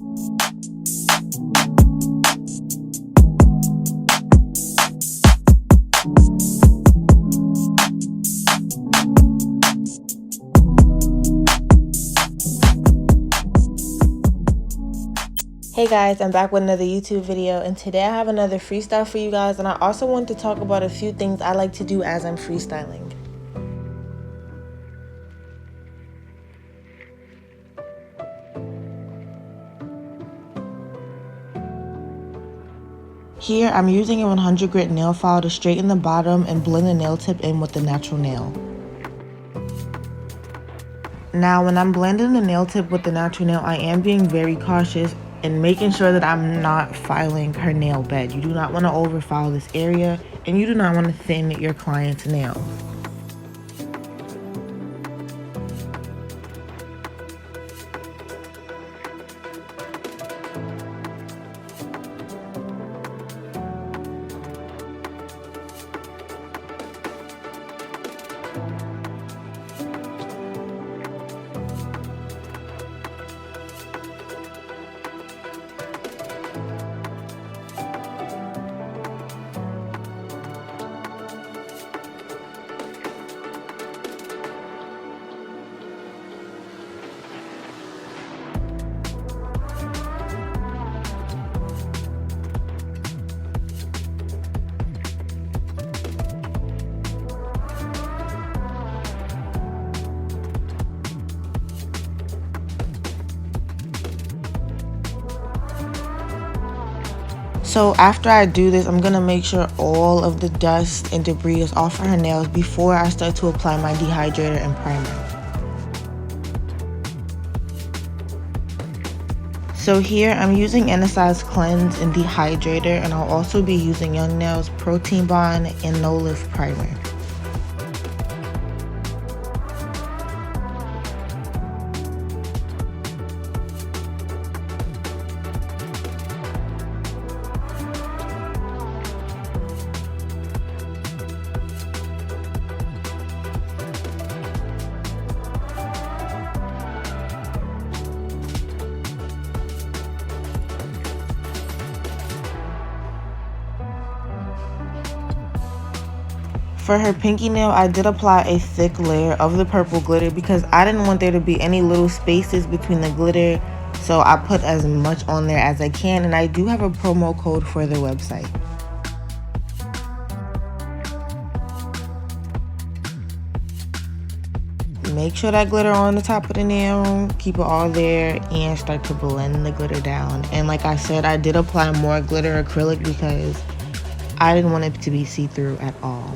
Hey guys, I'm back with another YouTube video, and today I have another freestyle for you guys, and I also want to talk about a few things I like to do as I'm freestyling. Here I'm using a 100 grit nail file to straighten the bottom and blend the nail tip in with the natural nail. Now when I'm blending the nail tip with the natural nail, I am being very cautious and making sure that I'm not filing her nail bed. You do not want to overfile this area, and you do not want to thin your client's nails. So after I do this, I'm going to make sure all of the dust and debris is off of her nails before I start to apply my dehydrator and primer. So here I'm using Anasazed Cleanse and Dehydrator, and I'll also be using Young Nails Protein Bond and No Lift Primer. For her pinky nail, I did apply a thick layer of the purple glitter because I didn't want there to be any little spaces between the glitter, so I put as much on there as I can, and I do have a promo code for their website. Make sure that glitter on the top of the nail, keep it all there, and start to blend the glitter down. And like I said, I did apply more glitter acrylic because I didn't want it to be see-through at all.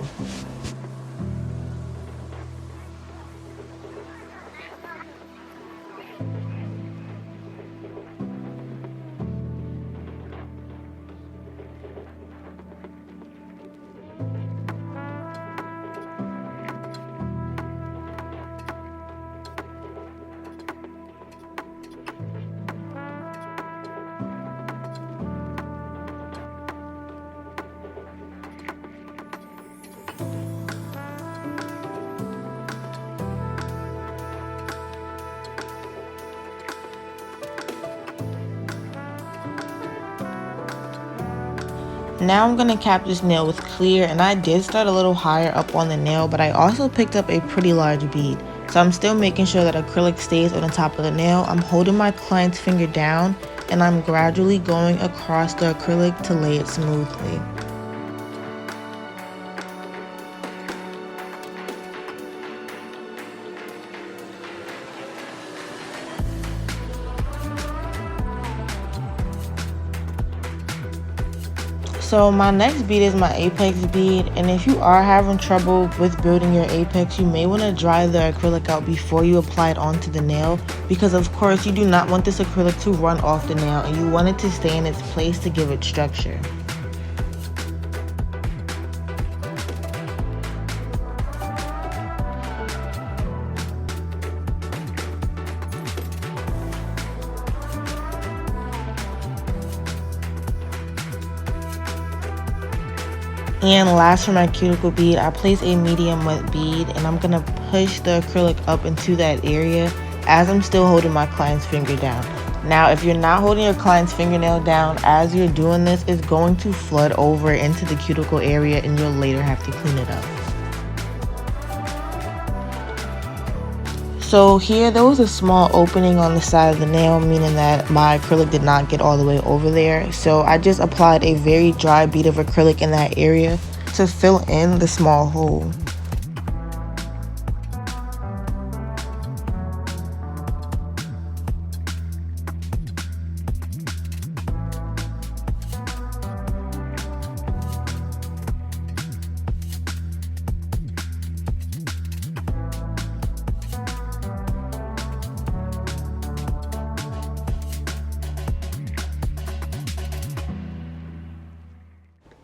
Now I'm going to cap this nail with clear, and I did start a little higher up on the nail, but I also picked up a pretty large bead. So I'm still making sure that acrylic stays on the top of the nail. I'm holding my client's finger down, and I'm gradually going across the acrylic to lay it smoothly. So my next bead is my apex bead, and if you are having trouble with building your apex, you may want to dry the acrylic out before you apply it onto the nail, because of course you do not want this acrylic to run off the nail, and you want it to stay in its place to give it structure. And last, for my cuticle bead, I place a medium wet bead, and I'm going to push the acrylic up into that area as I'm still holding my client's finger down. Now, if you're not holding your client's fingernail down as you're doing this, it's going to flood over into the cuticle area and you'll later have to clean it up. So here, there was a small opening on the side of the nail, meaning that my acrylic did not get all the way over there. So I just applied a very dry bead of acrylic in that area to fill in the small hole.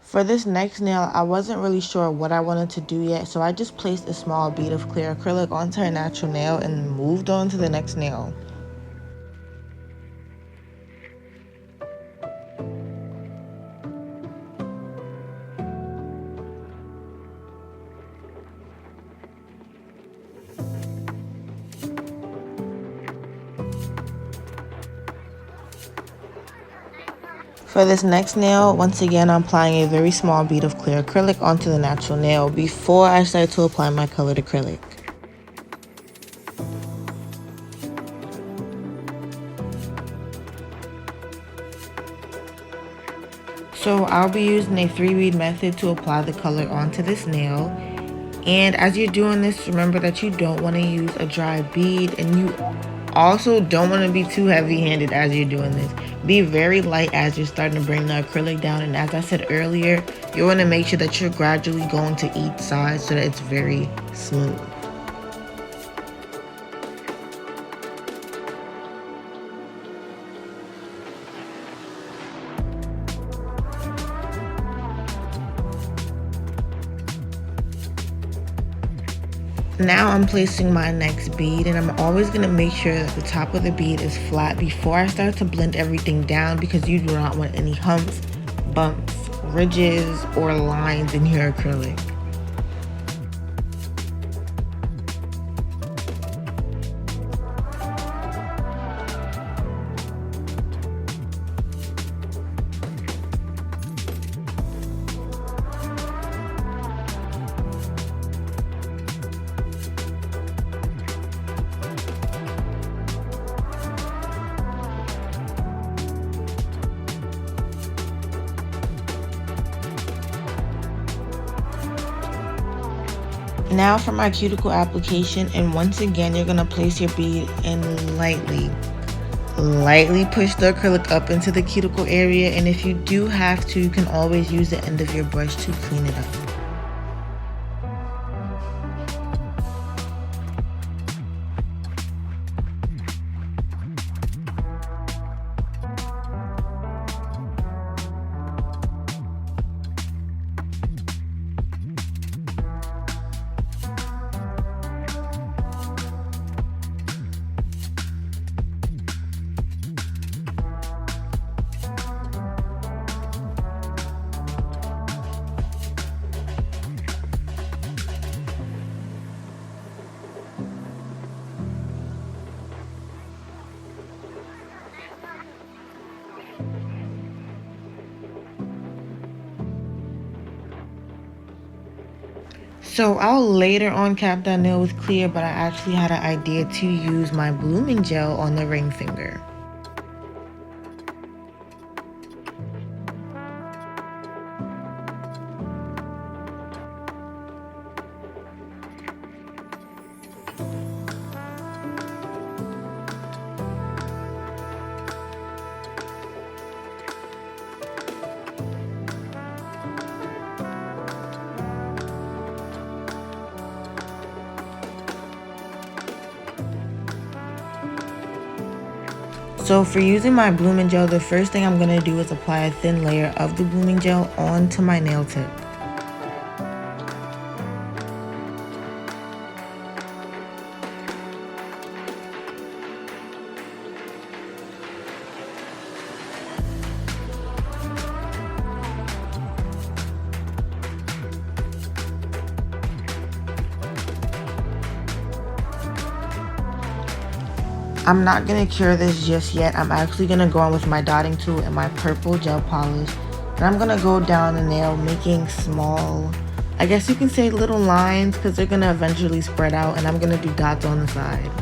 For this next nail, I wasn't really sure what I wanted to do yet, so I just placed a small bead of clear acrylic onto her natural nail and moved on to the next nail. For this next nail, once again, I'm applying a very small bead of clear acrylic onto the natural nail before I start to apply my colored acrylic. So I'll be using a 3-bead method to apply the color onto this nail. And as you're doing this, remember that you don't want to use a dry bead, and you also don't want to be too heavy-handed as you're doing this. Be very light as you're starting to bring the acrylic down, and as I said earlier, you want to make sure that you're gradually going to each side so that it's very smooth. Now I'm placing my next bead, and I'm always going to make sure that the top of the bead is flat before I start to blend everything down, because you do not want any humps, bumps, ridges, or lines in your acrylic. Now for my cuticle application, and once again you're going to place your bead and lightly push the acrylic up into the cuticle area, and if you do have to, you can always use the end of your brush to clean it up. So I'll later on cap that nail with clear, but I actually had an idea to use my blooming gel on the ring finger. So for using my blooming gel, the first thing I'm going to do is apply a thin layer of the blooming gel onto my nail tip. I'm not going to cure this just yet. I'm actually going to go on with my dotting tool and my purple gel polish. And I'm going to go down the nail making small, I guess you can say little lines, because they're going to eventually spread out, and I'm going to do dots on the side.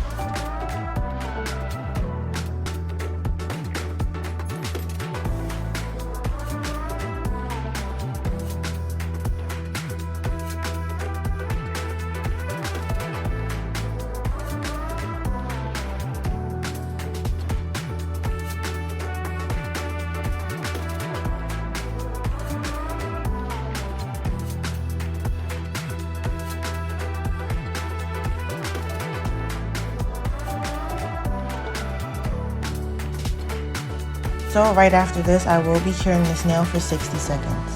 So right after this, I will be curing this nail for 60 seconds.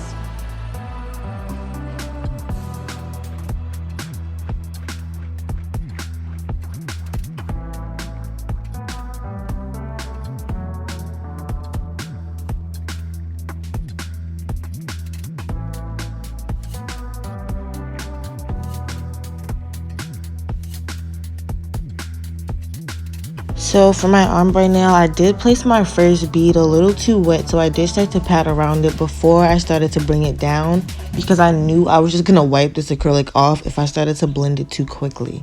So for my ombre nail, I did place my first bead a little too wet, so I did start to pat around it before I started to bring it down, because I knew I was just going to wipe this acrylic off if I started to blend it too quickly.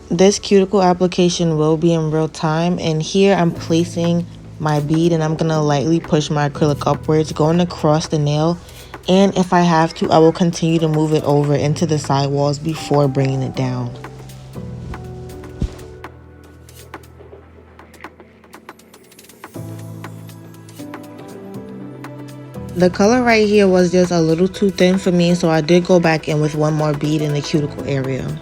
This cuticle application will be in real time, and here I'm placing my bead and I'm gonna lightly push my acrylic upwards, going across the nail, and if I have to, I will continue to move it over into the sidewalls before bringing it down. The color right here was just a little too thin for me, so I did go back in with one more bead in the cuticle area.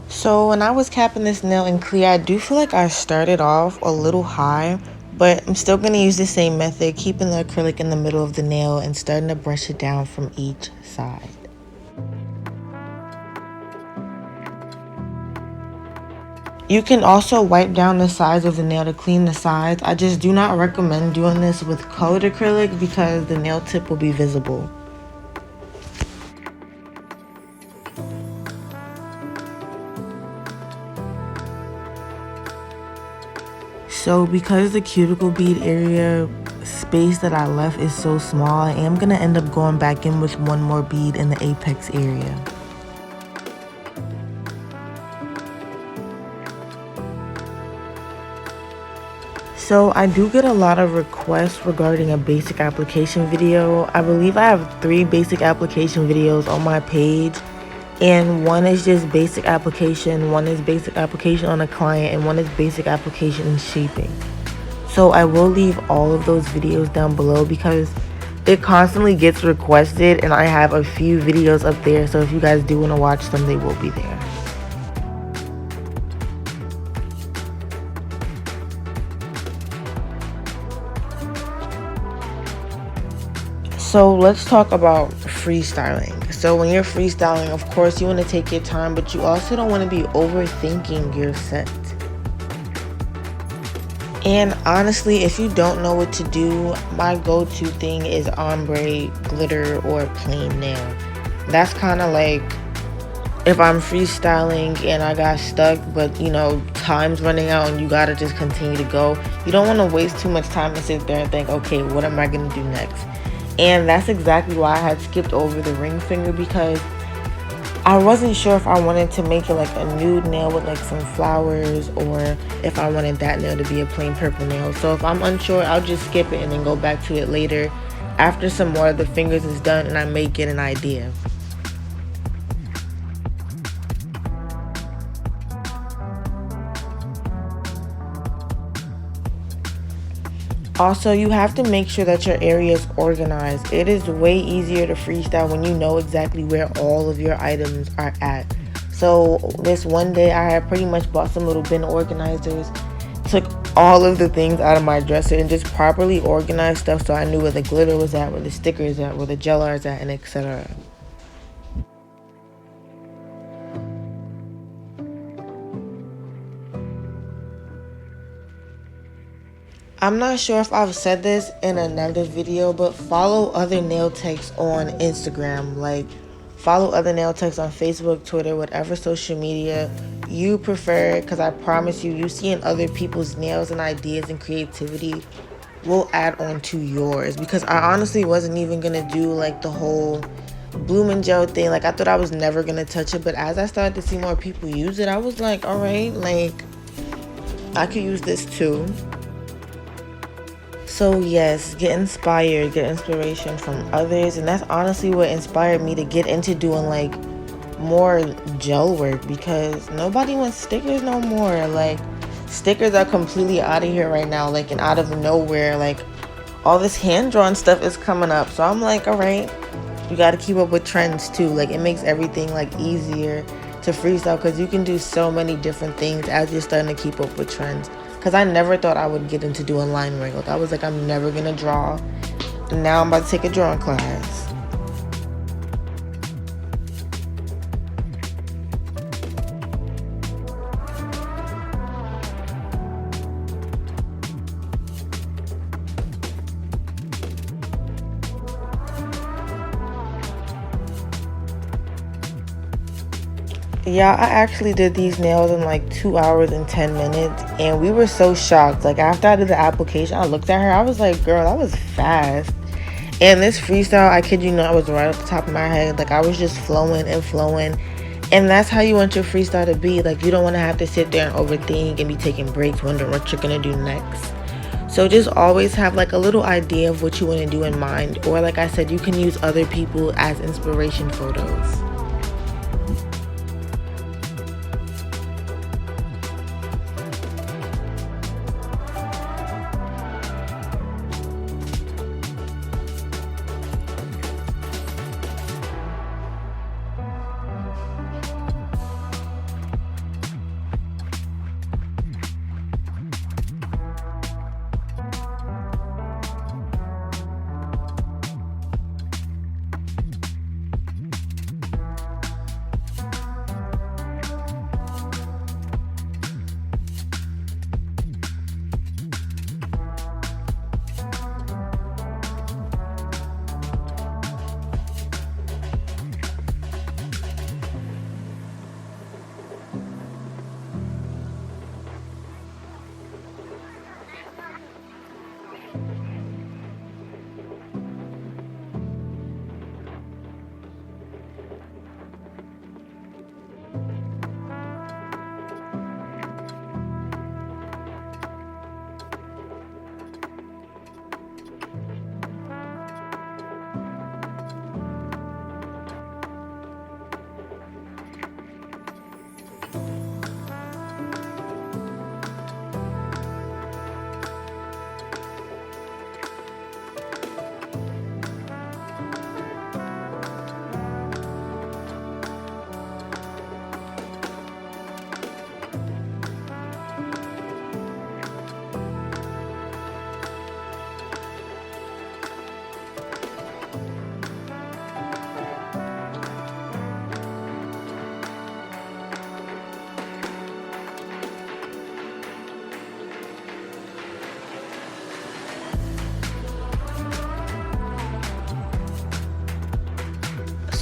So when I was capping this nail in clear, I do feel like I started off a little high, but I'm still going to use the same method, keeping the acrylic in the middle of the nail and starting to brush it down from each side. You can also wipe down the sides of the nail to clean the sides. I just do not recommend doing this with colored acrylic because the nail tip will be visible. So because the cuticle bead area space that I left is so small, I am going to end up going back in with one more bead in the apex area. So I do get a lot of requests regarding a basic application video. I believe I have 3 basic application videos on my page, and one is just basic application, one is basic application on a client, and one is basic application in shaping. So I will leave all of those videos down below because it constantly gets requested, and I have a few videos up there, so if you guys do want to watch them, they will be there. So let's talk about freestyling. So when you're freestyling, of course you want to take your time, but you also don't want to be overthinking your set. And honestly, if you don't know what to do, my go-to thing is ombre, glitter, or plain nail. That's kind of like if I'm freestyling and I got stuck, but you know, time's running out and you gotta just continue to go. You don't want to waste too much time and sit there and think, okay, what am I gonna do next? And that's exactly why I had skipped over the ring finger, because I wasn't sure if I wanted to make it like a nude nail with like some flowers, or if I wanted that nail to be a plain purple nail. So if I'm unsure, I'll just skip it and then go back to it later after some more of the fingers is done and I may get an idea. Also, you have to make sure that your area is organized. It is way easier to freestyle when you know exactly where all of your items are at. So this one day I had pretty much bought some little bin organizers, took all of the things out of my dresser and just properly organized stuff so I knew where the glitter was at, where the stickers at, where the gel art's at, and etc. I'm not sure if I've said this in another video, but follow other nail techs on Instagram. Like, follow other nail techs on Facebook, Twitter, whatever social media you prefer, because I promise you seeing other people's nails and ideas and creativity will add on to yours. Because I honestly wasn't even gonna do like the whole blooming gel thing. Like, I thought I was never gonna touch it, but as I started to see more people use it, I was like, all right, like I could use this too. So yes, get inspired, get inspiration from others, and that's honestly what inspired me to get into doing like more gel work, because nobody wants stickers no more. Like, stickers are completely out of here right now, like, and out of nowhere, like all this hand-drawn stuff is coming up. So I'm like, all right, you got to keep up with trends too. Like, it makes everything like easier to freestyle because you can do so many different things as you're starting to keep up with trends. Because I never thought I would get into doing line work. Like, I was like, I'm never gonna draw, and now I'm about to take a drawing class. Yeah, I actually did these nails in like 2 hours and 10 minutes, and we were so shocked. Like, after I did the application, I looked at her, I was like, girl, that was fast. And this freestyle, I kid you not, was right off the top of my head. Like, I was just flowing and flowing. And that's how you want your freestyle to be. Like, you don't want to have to sit there and overthink and be taking breaks, wondering what you're gonna do next. So just always have like a little idea of what you want to do in mind. Or like I said, you can use other people as inspiration photos.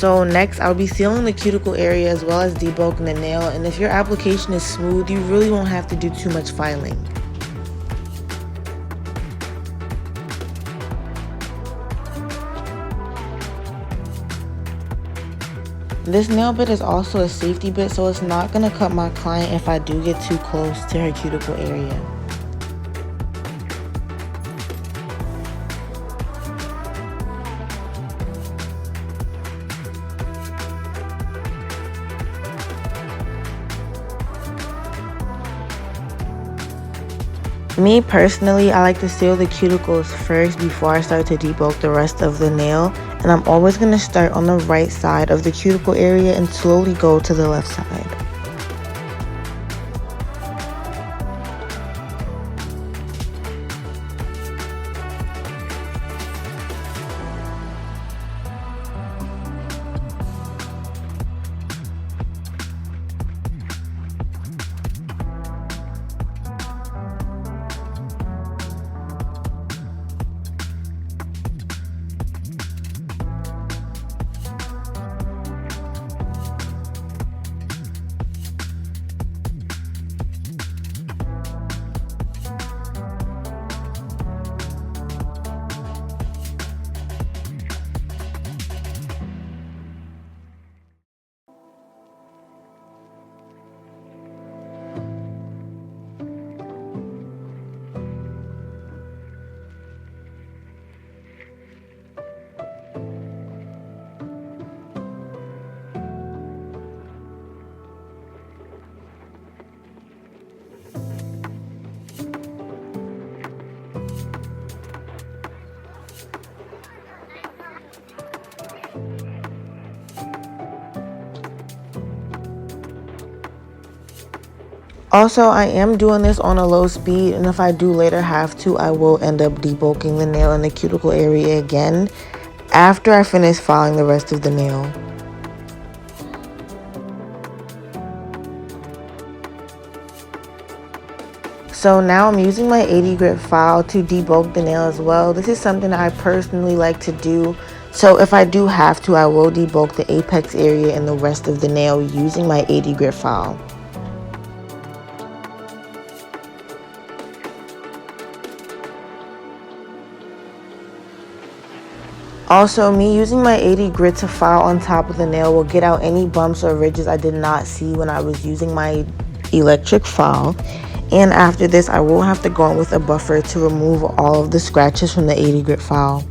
So next, I'll be sealing the cuticle area as well as debulking the nail, and if your application is smooth, you really won't have to do too much filing. This nail bit is also a safety bit, so it's not going to cut my client if I do get too close to her cuticle area. Me personally, I like to seal the cuticles first before I start to debulk the rest of the nail, and I'm always going to start on the right side of the cuticle area and slowly go to the left side. Also, I am doing this on a low speed, and if I do later have to, I will end up debulking the nail in the cuticle area again after I finish filing the rest of the nail. So now I'm using my 80 grit file to debulk the nail as well. This is something that I personally like to do. So if I do have to, I will debulk the apex area and the rest of the nail using my 80 grit file. Also, me using my 80 grit to file on top of the nail will get out any bumps or ridges I did not see when I was using my electric file. And after this, I will have to go in with a buffer to remove all of the scratches from the 80 grit file.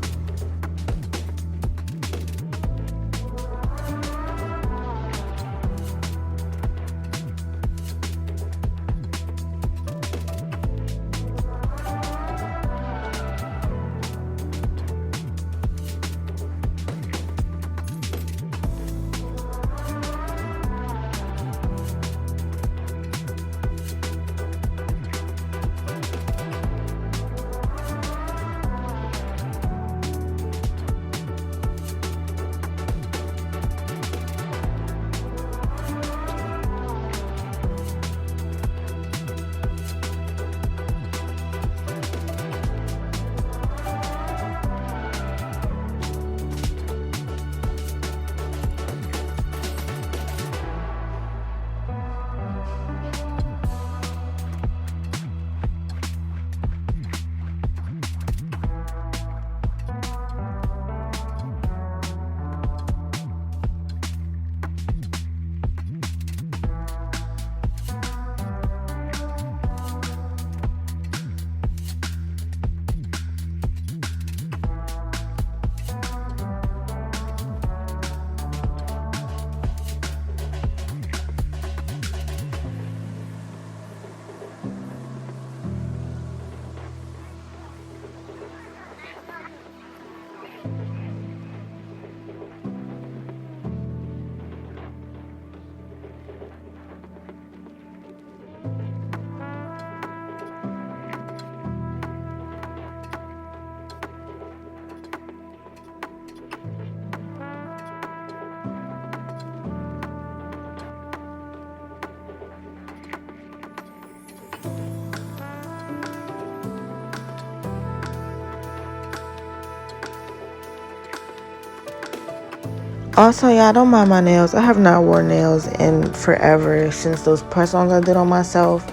Also, y'all, don't mind my nails. I have not worn nails in forever since those press-ons I did on myself.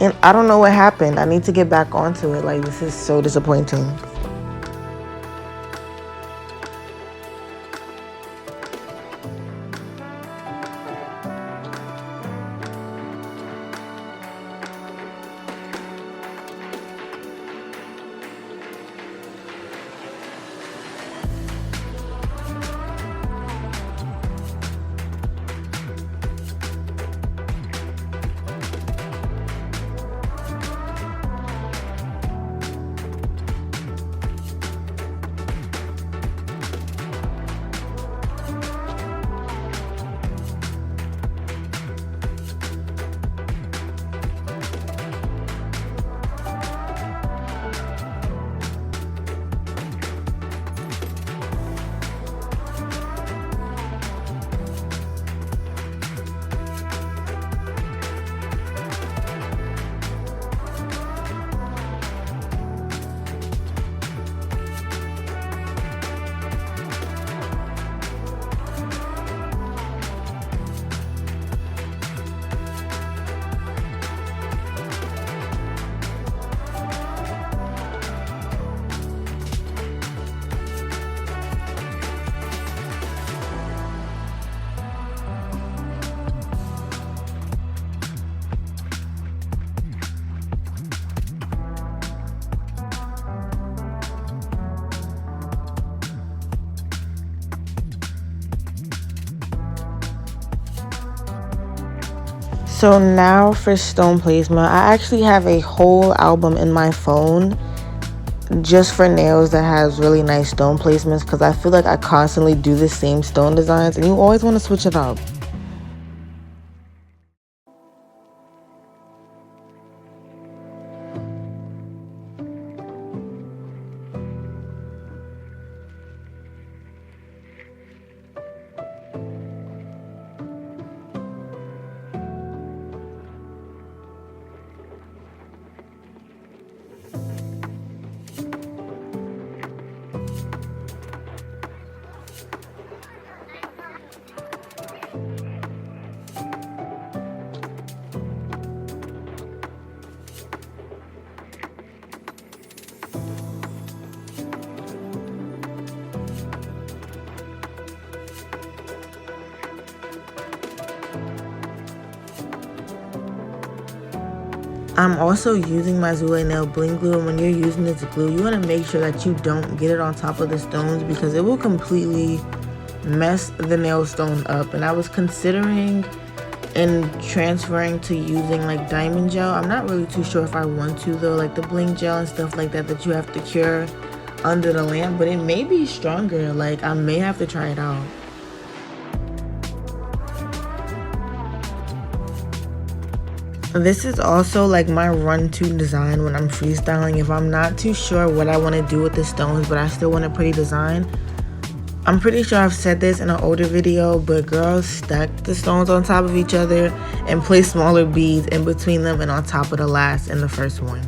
And I don't know what happened. I need to get back onto it. Like, this is so disappointing. So now for stone placement, I actually have a whole album in my phone just for nails that has really nice stone placements, because I feel like I constantly do the same stone designs and you always want to switch it up. I'm also using my Zulay nail bling glue, and when you're using this glue, you want to make sure that you don't get it on top of the stones because it will completely mess the nail stone up. And I was considering in transferring to using like diamond gel. I'm not really too sure if I want to though, like the bling gel and stuff like that that you have to cure under the lamp, but it may be stronger. Like, I may have to try it out. This is also like my run-to design when I'm freestyling. If I'm not too sure what I want to do with the stones, but I still want a pretty design, I'm pretty sure I've said this in an older video, but girls, stack the stones on top of each other and place smaller beads in between them and on top of the last and the first one.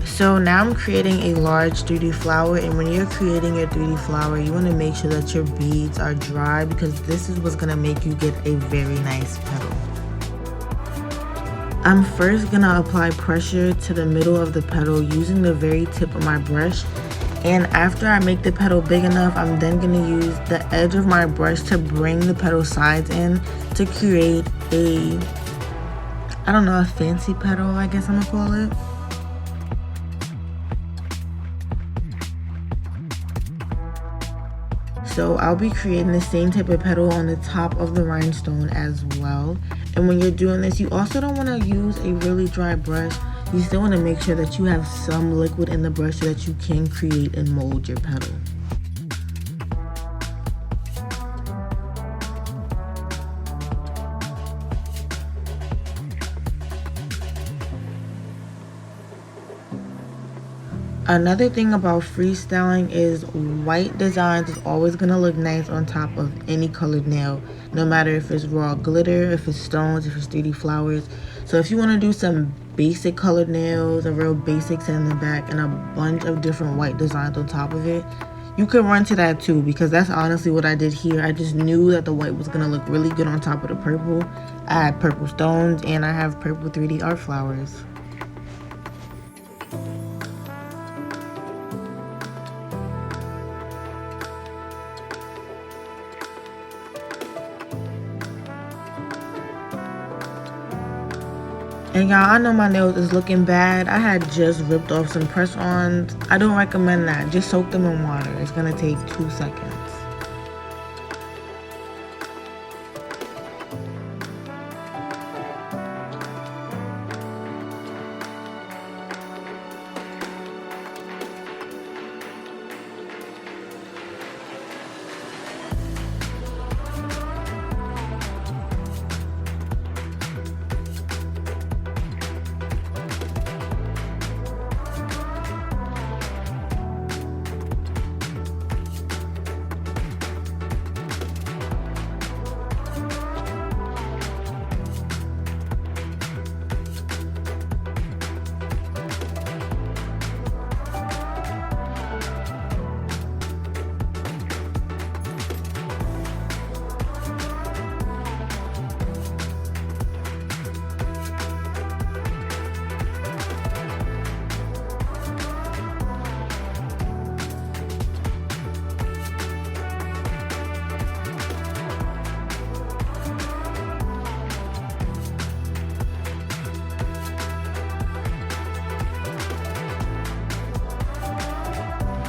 So now I'm creating a large 3D flower, and when you're creating your 3D flower, you want to make sure that your beads are dry because this is what's going to make you get a very nice petal. I'm first going to apply pressure to the middle of the petal using the very tip of my brush, and after I make the petal big enough, I'm then going to use the edge of my brush to bring the petal sides in to create a, I don't know, a fancy petal, I guess I'm going to call it. So I'll be creating the same type of petal on the top of the rhinestone as well. And when you're doing this, you also don't want to use a really dry brush. You still want to make sure that you have some liquid in the brush so that you can create and mold your petal. Another thing about freestyling is white designs is always going to look nice on top of any colored nail, no matter if it's raw glitter, if it's stones, if it's 3D flowers. So if you want to do some basic colored nails, a real basic set in the back, and a bunch of different white designs on top of it, you could run to that too, because that's honestly what I did here. I just knew that the white was going to look really good on top of the purple. I had purple stones and I have purple 3D art flowers. And y'all, I know my nails is looking bad. I had just ripped off some press-ons. I don't recommend that. Just soak them in water. It's gonna take 2 seconds.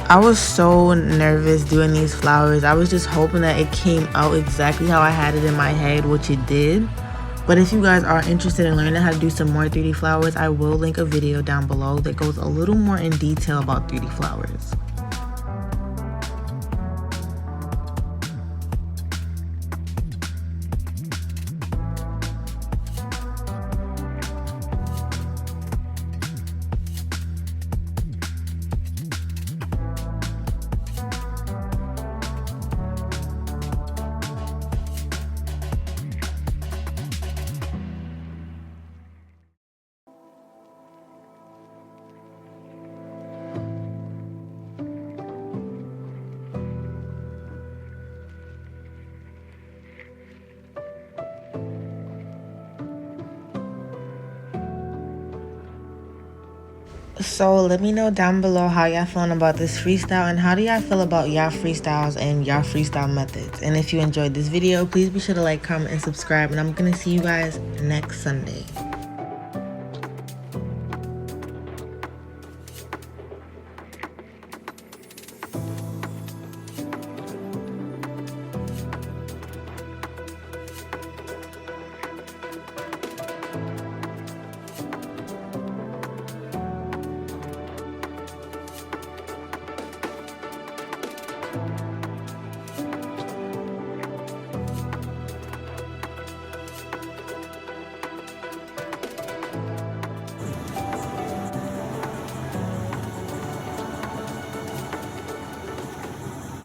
I was so nervous doing these flowers. I was just hoping that it came out exactly how I had it in my head, which it did. But if you guys are interested in learning how to do some more 3D flowers, I will link a video down below that goes a little more in detail about 3D flowers. So let me know down below how y'all feeling about this freestyle, and how do y'all feel about y'all freestyles and y'all freestyle methods. And if you enjoyed this video, please be sure to like, comment, and subscribe, and I'm gonna see you guys next Sunday.